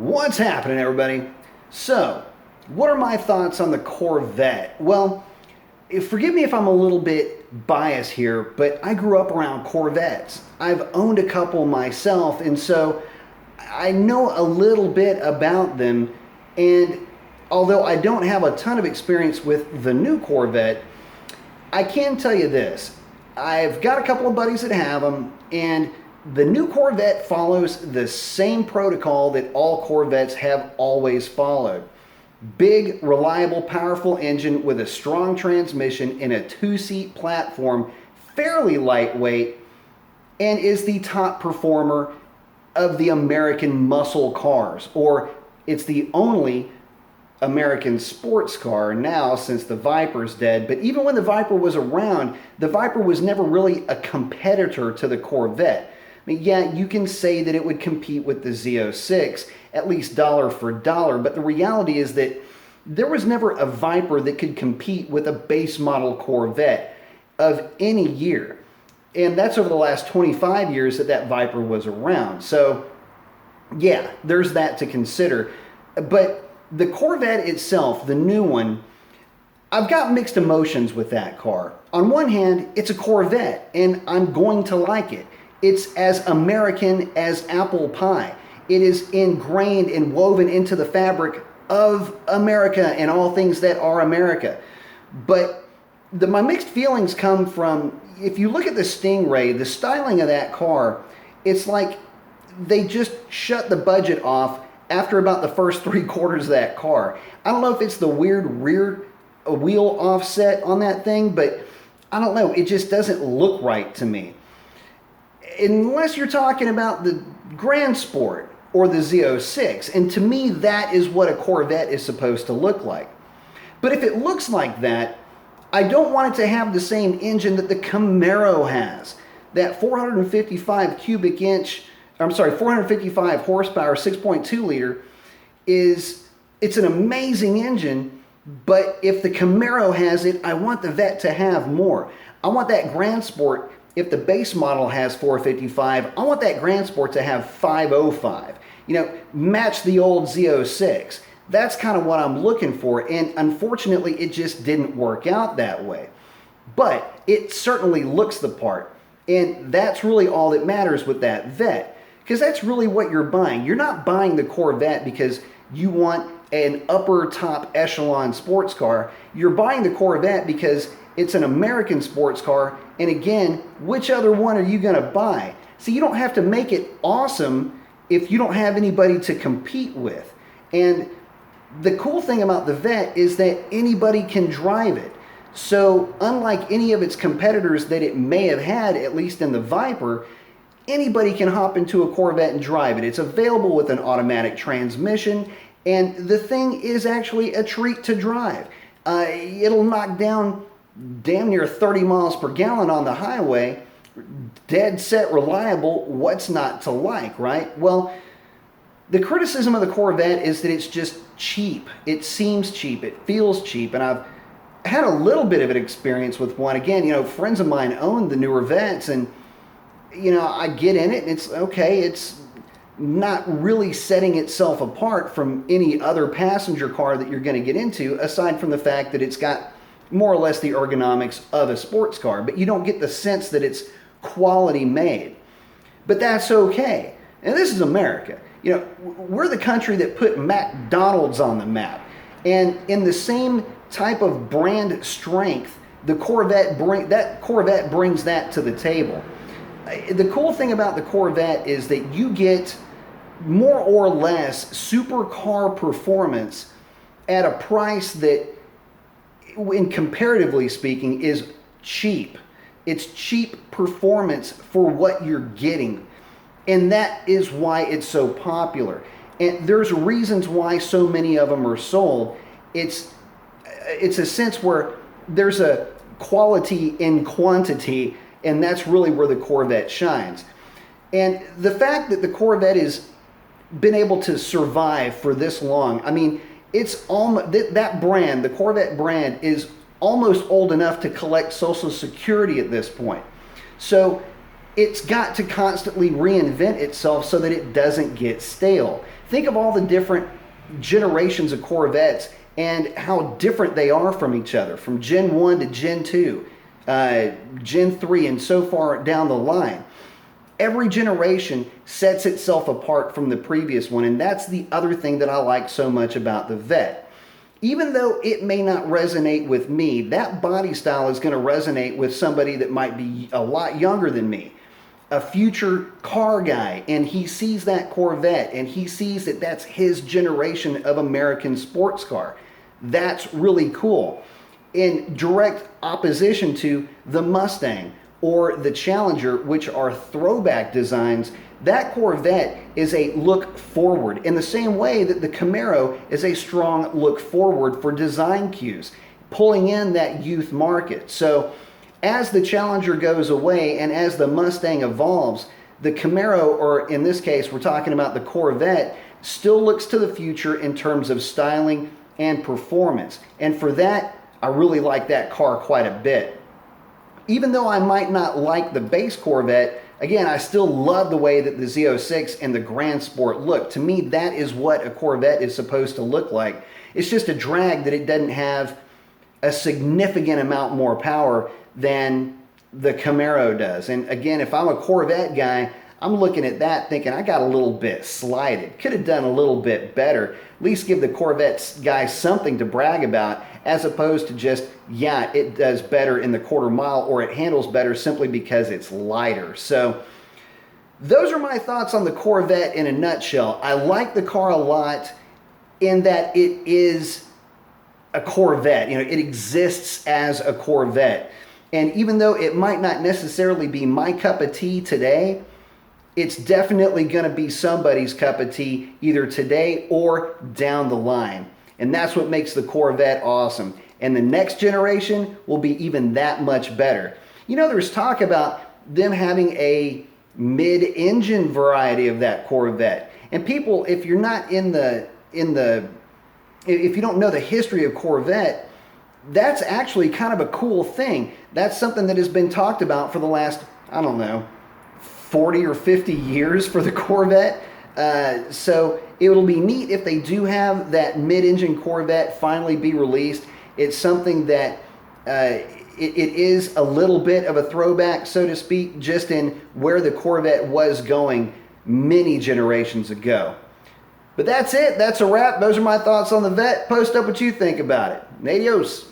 What's happening, everybody? So, what are my thoughts on the Corvette? Well, forgive me if I'm a little bit biased here, but I grew up around Corvettes. I've owned a couple myself, and so I know a little bit about them. And although I don't have a ton of experience with the new Corvette, I can tell you this. I've got a couple of buddies that have them, and the new Corvette follows the same protocol that all Corvettes have always followed. Big, reliable, powerful engine with a strong transmission in a two-seat platform, fairly lightweight, and is the top performer of the American muscle cars, or it's the only American sports car now since the Viper's dead. But even when the Viper was around, the Viper was never really a competitor to the Corvette. I mean, yeah, you can say that it would compete with the Z06, at least dollar for dollar, but the reality is that there was never a Viper that could compete with a base model Corvette of any year. And that's over the last 25 years that Viper was around. So, yeah, there's that to consider. But the Corvette itself, the new one, I've got mixed emotions with that car. On one hand, it's a Corvette, and I'm going to like it. It's as American as apple pie. It is ingrained and woven into the fabric of America and all things that are America. But my mixed feelings come from, if you look at the Stingray, the styling of that car, it's like they just shut the budget off after about the first 3/4 of that car. I don't know if it's the weird rear wheel offset on that thing, but I don't know. It just doesn't look right to me. Unless you're talking about the Grand Sport or the Z06, and to me that is what a Corvette is supposed to look like. But if it looks like that, I don't want it to have the same engine that the Camaro has. That 455 horsepower, 6.2 liter it's an amazing engine, but if the Camaro has it, I want the Vette to have more. I want that Grand Sport. If the base model has 455, I want that Grand Sport to have 505. You know, match the old Z06. That's kind of what I'm looking for, and unfortunately, it just didn't work out that way. But it certainly looks the part, and that's really all that matters with that Vette, because that's really what you're buying. You're not buying the Corvette because you want an upper top echelon sports car. You're buying the Corvette because it's an American sports car, and again, which other one are you going to buy? See, you don't have to make it awesome if you don't have anybody to compete with. And the cool thing about the Vette is that anybody can drive it. So unlike any of its competitors that it may have had, at least in the Viper, anybody can hop into a Corvette and drive it. It's available with an automatic transmission, and the thing is actually a treat to drive. It'll knock down damn near 30 miles per gallon on the highway. Dead set reliable. What's not to like, right? Well, the criticism of the Corvette is that it's just cheap. It seems cheap. It feels cheap. And I've had a little bit of an experience with one. Again, you know, friends of mine own the newer Vettes, and, you know, I get in it and it's okay. It's not really setting itself apart from any other passenger car that you're going to get into, aside from the fact that it's got more or less the ergonomics of a sports car, but you don't get the sense that it's quality made. But that's okay. And this is America. You know, we're the country that put McDonald's on the map. And in the same type of brand strength, the Corvette brings that to the table. The cool thing about the Corvette is that you get more or less supercar performance at a price that, in comparatively speaking, is cheap. It's cheap performance for what you're getting. And that is why it's so popular. And there's reasons why so many of them are sold. It's a sense where there's a quality in quantity, and that's really where the Corvette shines. And the fact that the Corvette has been able to survive for this long, I mean, it's almost that brand, the Corvette brand, is almost old enough to collect Social Security at this point. So it's got to constantly reinvent itself so that it doesn't get stale. Think of all the different generations of Corvettes and how different they are from each other, from Gen 1 to Gen 2, Gen 3, and so far down the line. Every generation sets itself apart from the previous one, and that's the other thing that I like so much about the Vette. Even though it may not resonate with me, that body style is going to resonate with somebody that might be a lot younger than me, a future car guy, and he sees that Corvette and he sees that that's his generation of American sports car. That's really cool. In direct opposition to the Mustang or the Challenger, which are throwback designs, that Corvette is a look forward in the same way that the Camaro is a strong look forward for design cues, pulling in that youth market. So as the Challenger goes away and as the Mustang evolves, the Camaro, or in this case we're talking about the Corvette, still looks to the future in terms of styling and performance. And for that, I really like that car quite a bit. Even though I might not like the base Corvette, again, I still love the way that the Z06 and the Grand Sport look. To me, that is what a Corvette is supposed to look like. It's just a drag that it doesn't have a significant amount more power than the Camaro does. And again, if I'm a Corvette guy, I'm looking at that thinking I got a little bit slighted. Could have done a little bit better. At least give the Corvette guys something to brag about, as opposed to just, yeah, it does better in the quarter mile or it handles better simply because it's lighter. So those are my thoughts on the Corvette in a nutshell. I like the car a lot in that it is a Corvette. You know, it exists as a Corvette. And even though it might not necessarily be my cup of tea today, it's definitely going to be somebody's cup of tea either today or down the line. And that's what makes the Corvette awesome. And the next generation will be even that much better. You know, there's talk about them having a mid-engine variety of that Corvette. And people, if you're not if you don't know the history of Corvette, that's actually kind of a cool thing. That's something that has been talked about for the last, I don't know, 40 or 50 years for the Corvette. So it'll be neat if they do have that mid-engine Corvette finally be released. It's something that it is a little bit of a throwback, so to speak, just in where the Corvette was going many generations ago. But that's it. That's a wrap. Those are my thoughts on the Vette. Post up what you think about it. Adios.